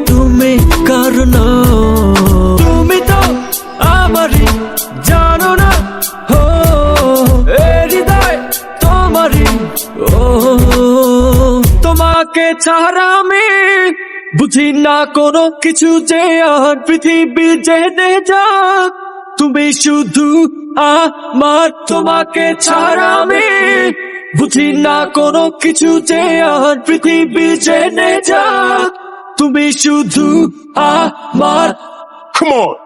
তুমি কারণ তুমি তো আমারই জানো না হো এ হৃদয় তোমারই ও তোমাকে ছাড়া আমি বুঝি না কোনো কিছু যে আর পৃথিবী জেনে যাক তুমি শুধু আমার তোমাকে ছাড়া আমি বুঝি না কোনো কিছু যে আর পৃথিবী জেনে যাক তুমি শুধু আমার Come on.